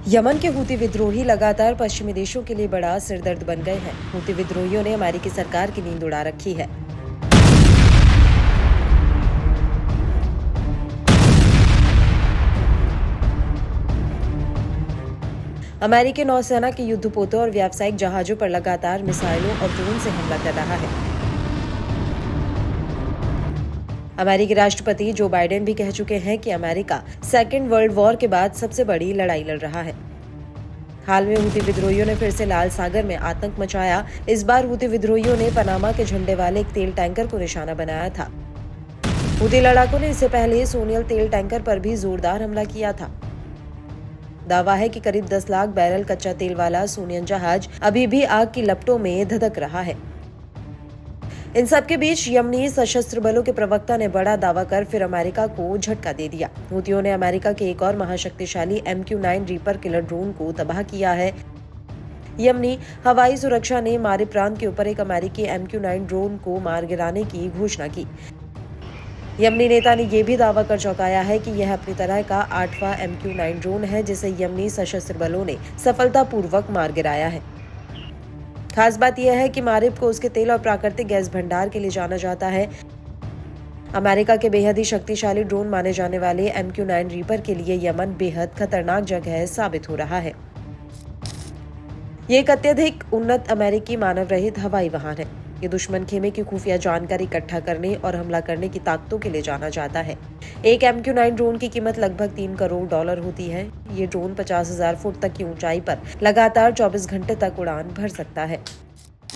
Yemen के Houthi विद्रोही लगातार पश्चिमी देशों के लिए बड़ा सिरदर्द बन गए हैं। हूती विद्रोहियों ने अमेरिकी सरकार की नींद उड़ा रखी है। अमेरिकी नौसेना के युद्धपोतों और व्यावसायिक जहाजों पर लगातार मिसाइलों और ड्रोन से हमला कर रहा है। अमेरिकी राष्ट्रपति जो बाइडेन भी कह चुके हैं कि अमेरिका सेकेंड वर्ल्ड वॉर के बाद सबसे बड़ी लड़ाई लड़ रहा है। हाल में हूती विद्रोहियों ने फिर से लाल सागर में आतंक मचाया। इस बार हूती विद्रोहियों ने पनामा के झंडे वाले एक तेल टैंकर को निशाना बनाया था। हूती लड़ाकों ने इससे पहले सोनियल तेल टैंकर पर भी जोरदार हमला किया था। दावा है कि करीब 10 लाख बैरल कच्चा तेल वाला सोनियन जहाज अभी भी आग की लपटों में धधक रहा है। इन सबके बीच यमनी सशस्त्र बलों के प्रवक्ता ने बड़ा दावा कर फिर अमेरिका को झटका दे दिया। हूतियों ने अमेरिका के एक और महाशक्तिशाली MQ-9 रीपर किलर ड्रोन को तबाह किया है। यमनी हवाई सुरक्षा ने मारिब प्रांत के ऊपर एक अमेरिकी MQ-9 ड्रोन को मार गिराने की घोषणा की। यमनी नेता ने यह भी दावा कर चौंकाया है कि यह अपनी तरह का 8वां MQ-9 ड्रोन है जिसे यमनी सशस्त्र बलों ने सफलतापूर्वक मार गिराया है। खास बात यह है कि मारिब को उसके तेल और प्राकृतिक गैस भंडार के लिए जाना जाता है। अमेरिका के बेहद ही शक्तिशाली ड्रोन माने जाने वाले MQ-9 रीपर के लिए यमन बेहद खतरनाक जगह साबित हो रहा है। ये एक अत्यधिक उन्नत अमेरिकी मानव रहित हवाई वाहन है। ये दुश्मन खेमे की खुफिया जानकारी इकट्ठा करने और हमला करने की ताकतों के लिए जाना जाता है। एक MQ-9 ड्रोन की कीमत लगभग $3 करोड़ होती है। ये ड्रोन 50,000 फुट तक की ऊंचाई पर लगातार 24 घंटे तक उड़ान भर सकता है।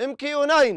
MQ-9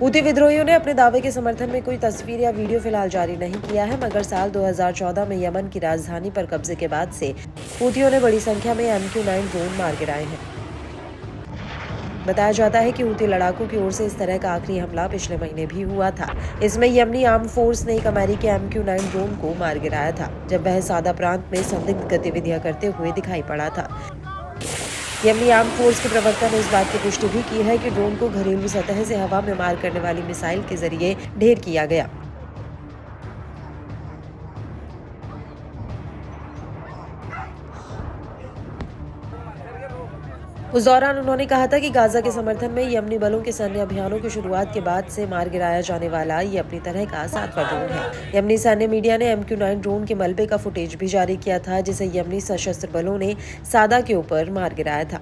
हूती विद्रोहियों ने अपने दावे के समर्थन में कोई तस्वीर या वीडियो फिलहाल जारी नहीं किया है, मगर साल 2014 में यमन की राजधानी पर कब्जे के बाद से हूतियों ने बड़ी संख्या में MQ-9 ड्रोन मार गिराए हैं। बताया जाता है कि हूती लड़ाकों की ओर से इस तरह का आखिरी हमला पिछले महीने भी हुआ था। इसमें यमनी आर्म फोर्स ने एक अमेरिकी MQ-9 ड्रोन को मार गिराया था जब वह सादा प्रांत में संदिग्ध गतिविधियां करते हुए दिखाई पड़ा था। यमनी आर्म फोर्स के प्रवक्ता ने इस बात की पुष्टि भी की है कि ड्रोन को घरेलू सतह से हवा में मार करने वाली मिसाइल के जरिए ढेर किया गया। उस दौरान उन्होंने कहा था कि गाजा के समर्थन में यमनी बलों के सैन्य अभियानों की शुरुआत के बाद से मार गिराया जाने वाला ये अपनी तरह का 7वां ड्रोन है। यमनी सैन्य मीडिया ने MQ-9 ड्रोन के मलबे का फुटेज भी जारी किया था जिसे यमनी सशस्त्र बलों ने सादा के ऊपर मार गिराया था।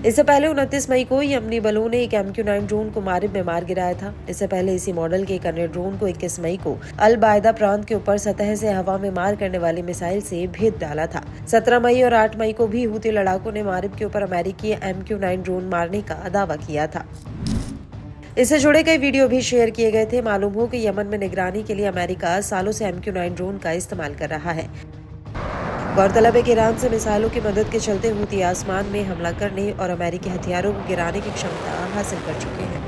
इससे पहले 29 मई को यमनी बलों ने एक MQ-9 ड्रोन को मारिब में मार गिराया था। इससे पहले इसी मॉडल के एक अन्य ड्रोन को 21 मई को अल बायदा प्रांत के ऊपर सतह से हवा में मार करने वाली मिसाइल से भेद डाला था। 17 मई और 8 मई को भी हूती लड़ाकों ने मारिब के ऊपर अमेरिकी MQ-9 ड्रोन मारने का दावा किया था। इससे जुड़े कई वीडियो भी शेयर किए गए थे। मालूम हो कि यमन में निगरानी के लिए अमेरिका सालों से MQ-9 ड्रोन का इस्तेमाल कर रहा है। गौरतलब है कि ईरान से मिसाइलों की मदद के चलते हूती आसमान में हमला करने और अमेरिकी हथियारों को गिराने की क्षमता हासिल कर चुके हैं।